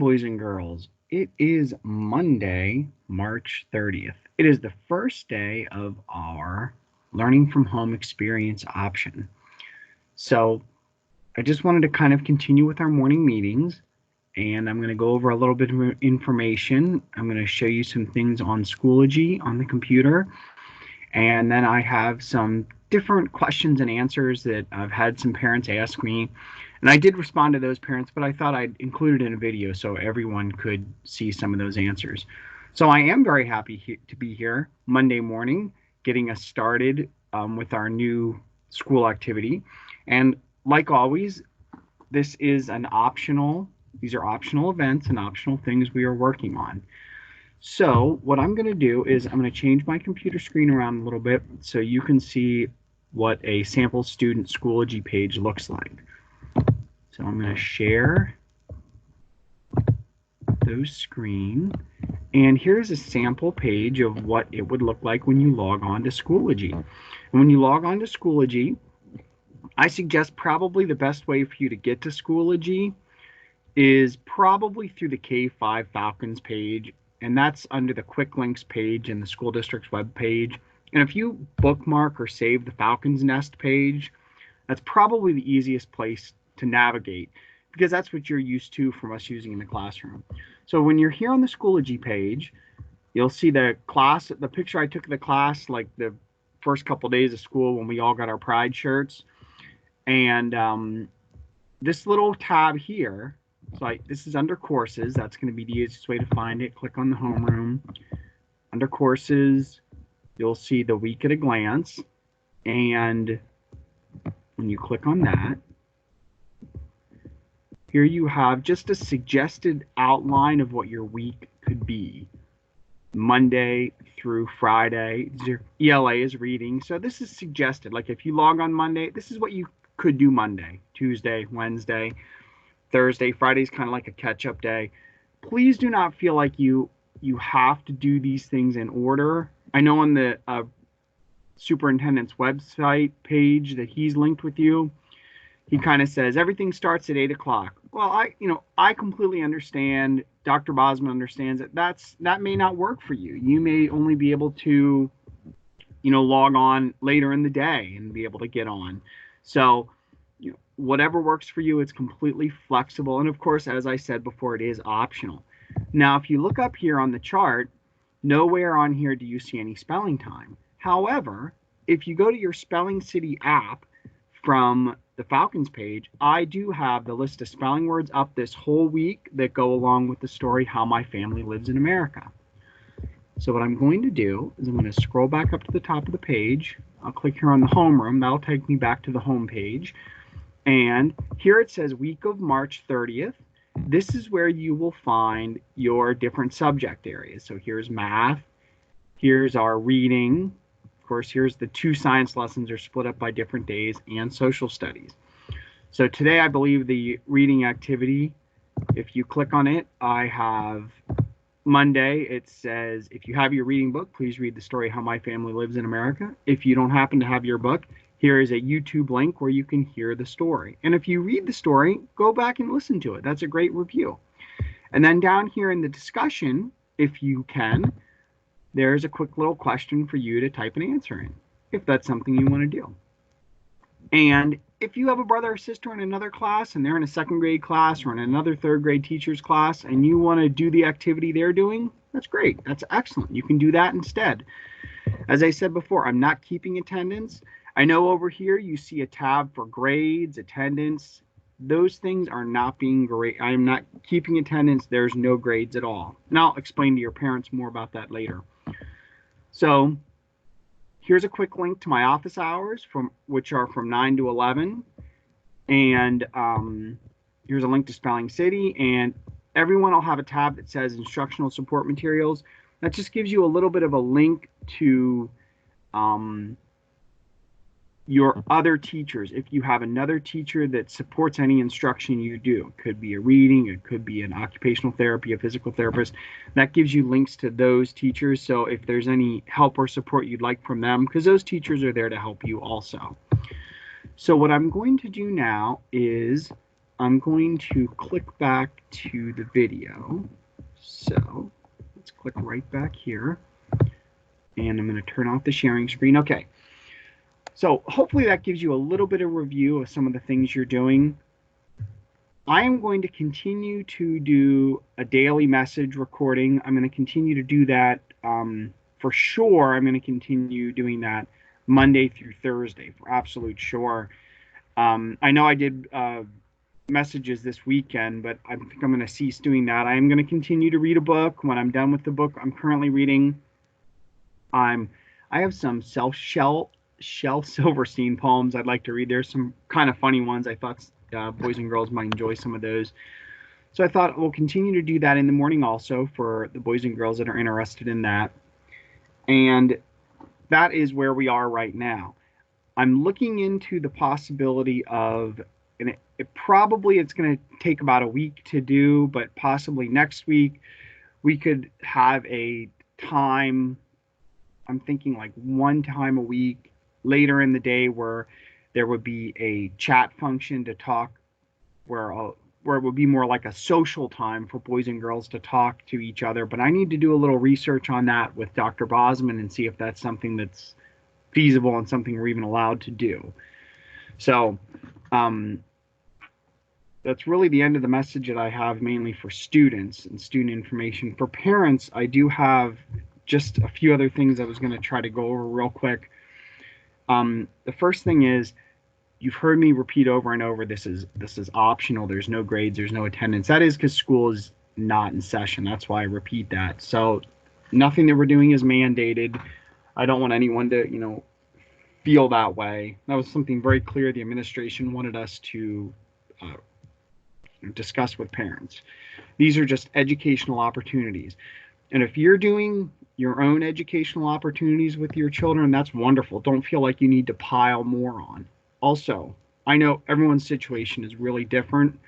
boys and girls. It is Monday, March 30th. It is the first day of our learning from home experience option. So I just wanted to kind of continue with our morning meetings, and I'm going to go over a little bit of information. I'm going to show you some things on Schoology on the computer, and then I have some different questions and answers that I've had some parents ask me. And I did respond to those parents, but I thought I'd include it in a video so everyone could see some of those answers. So I am very happy to be here Monday morning, getting us started with our new school activity. And like always, these are optional events and optional things we are working on. So what I'm going to do is I'm going to change my computer screen around a little bit so you can see what a sample student Schoology page looks like. So I'm going to share those screen, and here's a sample page of what it would look like when you log on to Schoology. And when you log on to Schoology, I suggest probably the best way for you to get to Schoology is probably through the K5 Falcons page, and that's under the quick links page in the school district's web page. And if you bookmark or save the Falcons Nest page, that's probably the easiest place to navigate, because that's what you're used to from us using in the classroom. So when you're here on the Schoology page, you'll see the picture I took of the class like the first couple of days of school when we all got our pride shirts. And this little tab here, this is under courses. That's going to be the easiest way to find it. Click on the homeroom. Under courses, you'll see the week at a glance. And when you click on that, here you have just a suggested outline of what your week could be. Monday through Friday, ELA is reading. So this is suggested. Like if you log on Monday, this is what you could do Monday, Tuesday, Wednesday, Thursday. Friday's kind of like a catch-up day. Please do not feel like you have to do these things in order. I know on the superintendent's website page that he's linked with you, he kind of says everything starts at 8 o'clock. Well, I completely understand. Dr. Bosman understands that may not work for you. You may only be able to, log on later in the day and be able to get on. So, whatever works for you, it's completely flexible. And of course, as I said before, it is optional. Now, if you look up here on the chart, nowhere on here do you see any spelling time. However, if you go to your Spelling City app from the Falcons page, I do have the list of spelling words up this whole week that go along with the story, How My Family Lives in America. So what I'm going to do is I'm going to scroll back up to the top of the page. I'll click here on the homeroom. That'll take me back to the home page. And here it says week of March 30th. This is where you will find your different subject areas. So here's math. Here's our reading. Of course, here's the 2 science lessons are split up by different days, and social studies. So today, I believe the reading activity, if you click on it, I have Monday. It says, if you have your reading book, please read the story How My Family Lives in America. If you don't happen to have your book, here is a YouTube link where you can hear the story. And if you read the story, go back and listen to it. That's a great review. And then down here in the discussion, if you can, there's a quick little question for you to type an answer in, if that's something you want to do. And if you have a brother or sister in another class and they're in a 2nd grade class or in another 3rd grade teacher's class and you want to do the activity they're doing, that's great. That's excellent. You can do that instead. As I said before, I'm not keeping attendance. I know over here you see a tab for grades, attendance. Those things are not being great. I am not keeping attendance. There's no grades at all. And I'll explain to your parents more about that later. So here's a quick link to my office hours, which are from 9 to 11. And here's a link to Spelling City. And everyone will have a tab that says instructional support materials. That just gives you a little bit of a link to your other teachers. If you have another teacher that supports any instruction you do, it could be a reading, it could be an occupational therapy, a physical therapist, that gives you links to those teachers. So if there's any help or support you'd like from them, because those teachers are there to help you also. So what I'm going to do now is I'm going to click back to the video. So let's click right back here. And I'm going to turn off the sharing screen. Okay. So hopefully that gives you a little bit of review of some of the things you're doing. I am going to continue to do a daily message recording. I'm going to continue to do that for sure. I'm going to continue doing that Monday through Thursday for absolute sure. I know I did messages this weekend, but I think I'm going to cease doing that. I am going to continue to read a book. When I'm done with the book I'm currently reading, I have some Shel Silverstein poems I'd like to read. There's some kind of funny ones. I thought boys and girls might enjoy some of those. So I thought we'll continue to do that in the morning also for the boys and girls that are interested in that. And that is where we are right now. I'm looking into the possibility of, and it's going to take about a week to do, but possibly next week we could have a time, I'm thinking like one time a week later in the day where there would be a chat function to talk, where it would be more like a social time for boys and girls to talk to each other. But I need to do a little research on that with Dr. Bosman and see if that's something that's feasible and something we're even allowed to do. So that's really the end of the message that I have, mainly for students and student information. For parents, I do have just a few other things I was going to try to go over real quick. The first thing is, you've heard me repeat over and over, this is optional. There's no grades, there's no attendance. That is because school is not in session. That's why I repeat that. So nothing that we're doing is mandated. I don't want anyone to, feel that way. That was something very clear the administration wanted us to discuss with parents. These are just educational opportunities. And if you're doing your own educational opportunities with your children, that's wonderful. Don't feel like you need to pile more on. Also, I know everyone's situation is really different,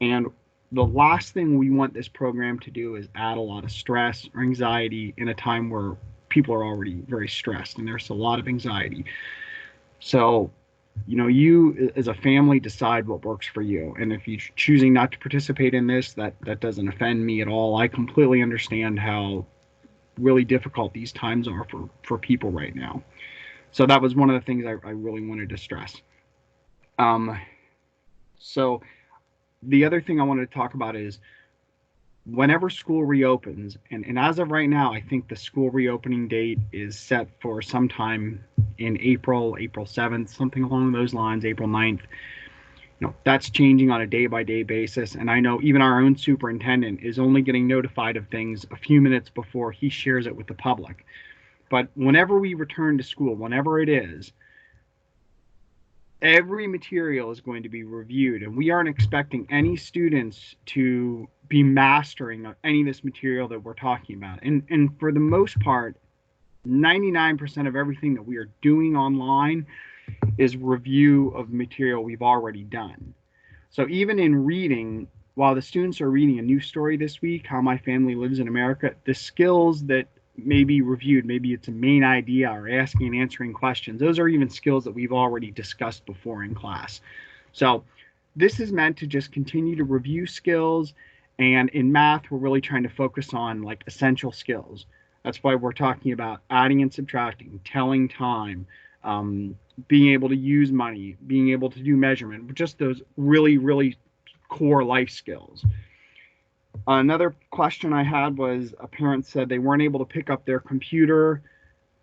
and the last thing we want this program to do is add a lot of stress or anxiety in a time where people are already very stressed and there's a lot of anxiety. So, you as a family decide what works for you. And if you're choosing not to participate in this, that doesn't offend me at all. I completely understand how really difficult these times are for people right now. So that was one of the things I really wanted to stress. So the other thing I wanted to talk about is whenever school reopens, and as of right now, I think the school reopening date is set for sometime in April 7th, something along those lines, April 9th. That's changing on a day-by-day basis. And I know even our own superintendent is only getting notified of things a few minutes before he shares it with the public. But whenever we return to school, whenever it is, every material is going to be reviewed, and we aren't expecting any students to be mastering any of this material that we're talking about. And for the most part, 99% of everything that we are doing online is review of material we've already done. So even in reading, while the students are reading a new story this week, How My Family Lives in America, the skills that may be reviewed, maybe it's a main idea or asking and answering questions, those are even skills that we've already discussed before in class. So this is meant to just continue to review skills. And in math, we're really trying to focus on like essential skills. That's why we're talking about adding and subtracting, telling time, being able to use money, being able to do measurement, just those really, really core life skills. Another question I had was, a parent said they weren't able to pick up their computer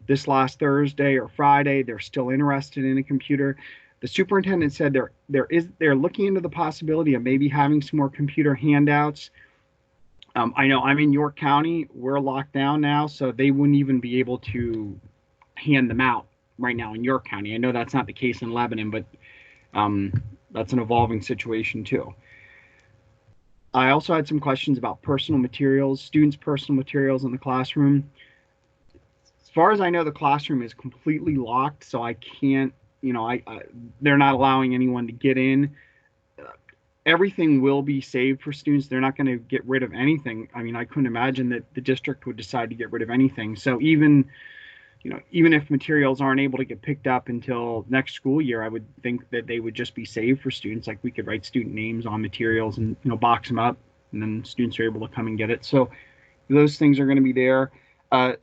this last Thursday or Friday. They're still interested in a computer. The superintendent said they're looking into the possibility of maybe having some more computer handouts. I know I'm in York County. We're locked down now, so they wouldn't even be able to hand them out right now in York County. I know that's not the case in Lebanon, but that's an evolving situation too. I also had some questions about personal materials, students' personal materials in the classroom. As far as I know, the classroom is completely locked, so I can't, they're not allowing anyone to get in. Everything will be saved for students. They're not going to get rid of anything. I mean, I couldn't imagine that the district would decide to get rid of anything. So even even if materials aren't able to get picked up until next school year, I would think that they would just be saved for students. Like we could write student names on materials and box them up, and then students are able to come and get it. So those things are going to be there.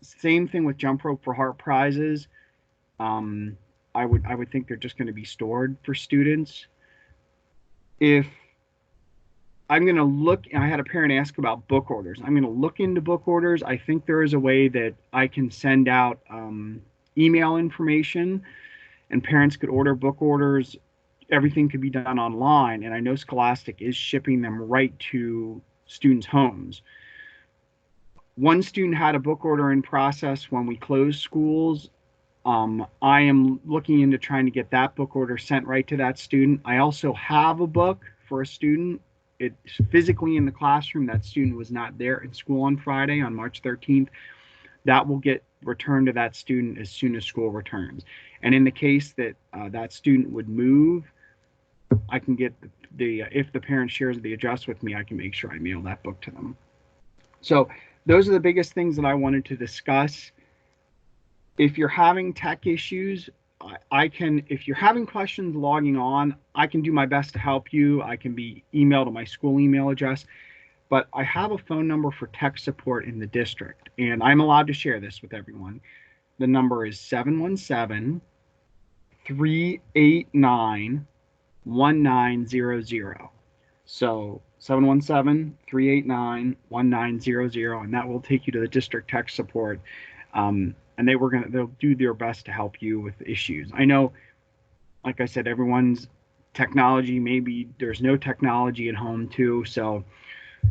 Same thing with jump rope for heart prizes. I would think they're just going to be stored for students. If I'm going to look, I had a parent ask about book orders. I'm going to look into book orders. I think there is a way that I can send out email information, and parents could order book orders. Everything could be done online, and I know Scholastic is shipping them right to students' homes. One student had a book order in process when we closed schools. I am looking into trying to get that book order sent right to that student. I also have a book for a student. It's physically in the classroom. That student was not there at school on Friday, on March 13th. That will get returned to that student as soon as school returns. And in the case that that student would move, I can get if the parent shares the address with me, I can make sure I mail that book to them. So those are the biggest things that I wanted to discuss. If you're having tech issues, if you're having questions logging on, I can do my best to help you. I can be emailed to my school email address, but I have a phone number for tech support in the district, and I'm allowed to share this with everyone. The number is 717-389-1900. So 717-389-1900, and that will take you to the district tech support. And they'll do their best to help you with issues. I know, like I said, everyone's technology, maybe there's no technology at home too. So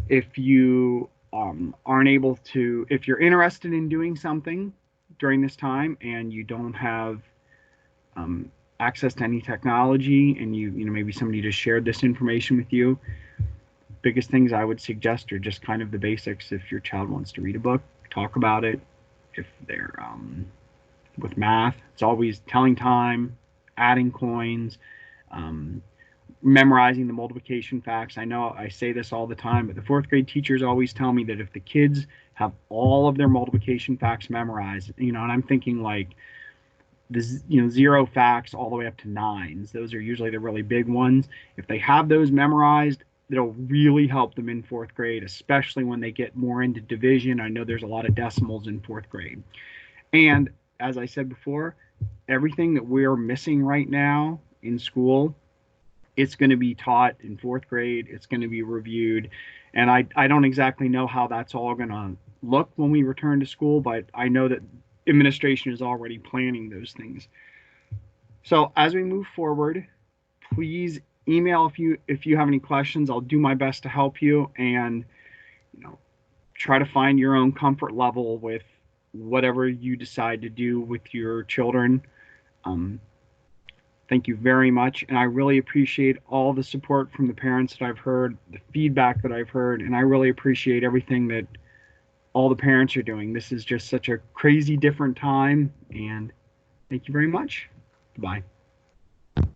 if you aren't able to, if you're interested in doing something during this time and you don't have access to any technology, and maybe somebody just shared this information with you, biggest things I would suggest are just kind of the basics. If your child wants to read a book, talk about it. If they're with math, it's always telling time, adding coins, memorizing the multiplication facts. I know I say this all the time, but the fourth grade teachers always tell me that if the kids have all of their multiplication facts memorized, and I'm thinking like the zero facts all the way up to nines. Those are usually the really big ones. If they have those memorized, it'll really help them in fourth grade, especially when they get more into division. I know there's a lot of decimals in fourth grade. And as I said before, everything that we're missing right now in school, it's going to be taught in fourth grade. It's going to be reviewed. And I don't exactly know how that's all going to look when we return to school, but I know that administration is already planning those things. So as we move forward, please email if you have any questions. I'll do my best to help you, and try to find your own comfort level with whatever you decide to do with your children. Thank you very much, and I really appreciate all the support from the parents that I've heard, the feedback that I've heard, and I really appreciate everything that all the parents are doing. This is just such a crazy different time, and thank you very much. Bye.